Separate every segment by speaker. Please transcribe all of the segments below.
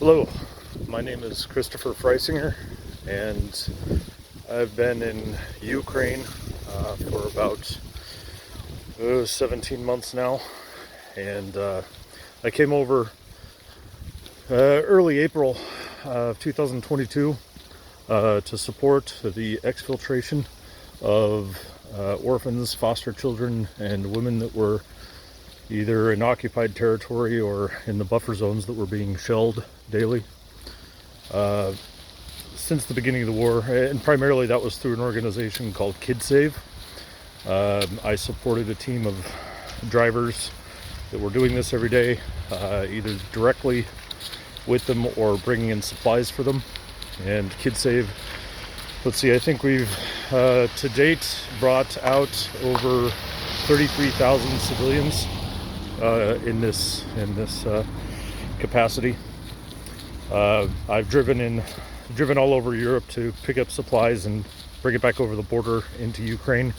Speaker 1: Hello, my name is Christopher Freisinger, and I've been in Ukraine for about 17 months now. And I came over early April of 2022 to support the exfiltration of orphans, foster children, and women that were either in occupied territory or in the buffer zones that were being shelled daily. Since the beginning of the war, and primarily that was through an organization called KidSave. I supported a team of drivers that were doing this every day, either directly with them or bringing in supplies for them. And KidSave, let's see, I think we've to date brought out over 33,000 civilians in this capacity. I've driven all over Europe to pick up supplies and bring it back over the border into Ukraine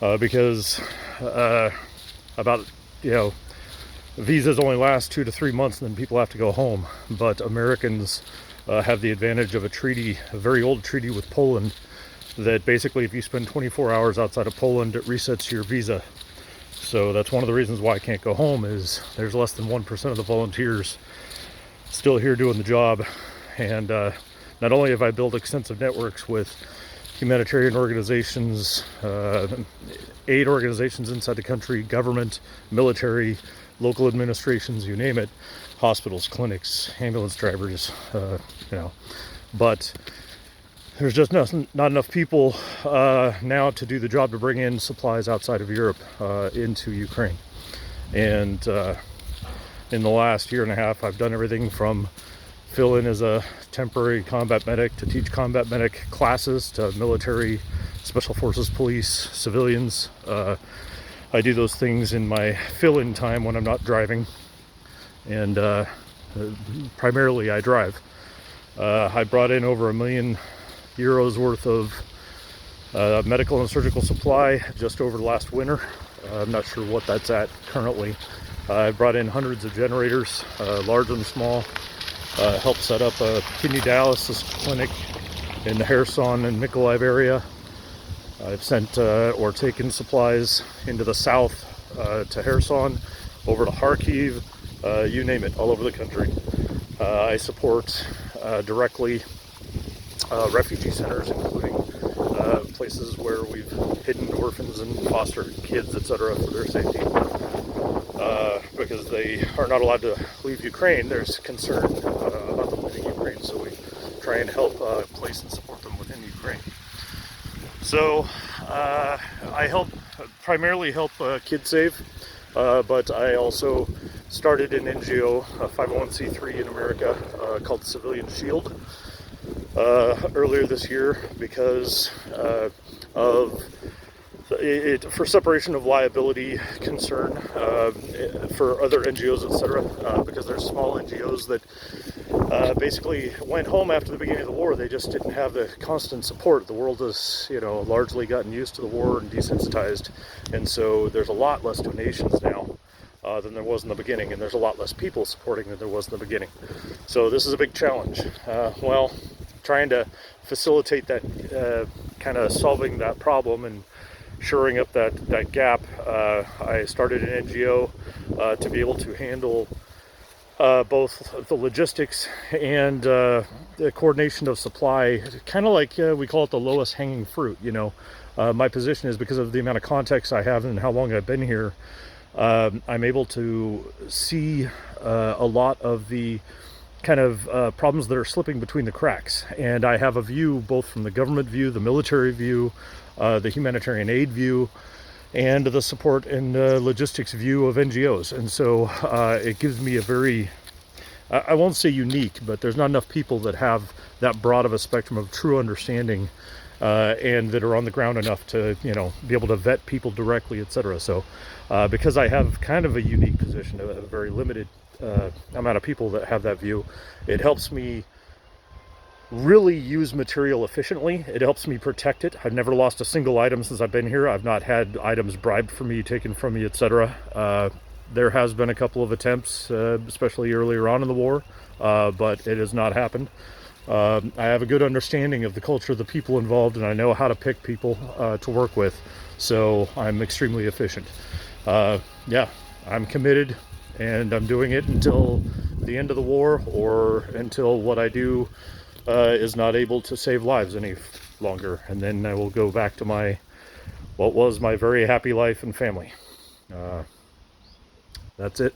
Speaker 1: because visas only last 2 to 3 months, and then people have to go home. But Americans have the advantage of a very old treaty with Poland, that basically if you spend 24 hours outside of Poland, it resets your visa. So that's one of the reasons why I can't go home, is there's less than 1% of the volunteers still here doing the job. And not only have I built extensive networks with humanitarian organizations, aid organizations inside the country, government, military, local administrations, you name it, hospitals, clinics, ambulance drivers, but there's just not enough people now to do the job to bring in supplies outside of Europe into Ukraine. And in the last year and a half, I've done everything from fill in as a temporary combat medic to teach combat medic classes to military, special forces, police, civilians. I do those things in my fill-in time when I'm not driving, and primarily I drive. I brought in over €1 million worth of medical and surgical supply just over the last winter. I'm not sure what that's at currently. I brought in hundreds of generators, large and small. Helped set up a kidney dialysis clinic in the Kherson and Mykolaiv area. I've sent or taken supplies into the south to Kherson, over to Kharkiv, you name it, all over the country. I support directly refugee centers, including places where we've hidden orphans and foster kids, etc., for their safety. Because they are not allowed to leave Ukraine, there's concern about them leaving Ukraine, so we try and help place and support them within Ukraine. So I primarily help KidSave, but I also started an NGO, a 501c3 in America, called Civilian Shield, earlier this year because for separation of liability concern for other NGOs, etc., because there's small NGOs that basically went home after the beginning of the war. They just didn't have the constant support. The world has, largely gotten used to the war and desensitized, and so there's a lot less donations now than there was in the beginning, and there's a lot less people supporting than there was in the beginning. So this is a big challenge. Trying to facilitate that, kind of solving that problem and shoring up that gap. I started an NGO to be able to handle both the logistics and the coordination of supply, kind of like we call it the lowest hanging fruit. My position is, because of the amount of context I have and how long I've been here, I'm able to see a lot of the kind of problems that are slipping between the cracks. And I have a view both from the government view, the military view, the humanitarian aid view, and the support and logistics view of NGOs. And so it gives me a very, I won't say unique, but there's not enough people that have that broad of a spectrum of true understanding and that are on the ground enough to, be able to vet people directly, etc. So because I have kind of a unique position, a very limited amount of people that have that view, it helps me really use material efficiently. It helps me protect it. I've never lost a single item since I've been here. I've not had items bribed from me, taken from me, etc. There has been a couple of attempts, especially earlier on in the war, but it has not happened. I have a good understanding of the culture of the people involved, and I know how to pick people to work with, so I'm extremely efficient. Yeah, I'm committed, and I'm doing it until the end of the war, or until what I do is not able to save lives any longer, and then I will go back to what was my very happy life and family. That's it.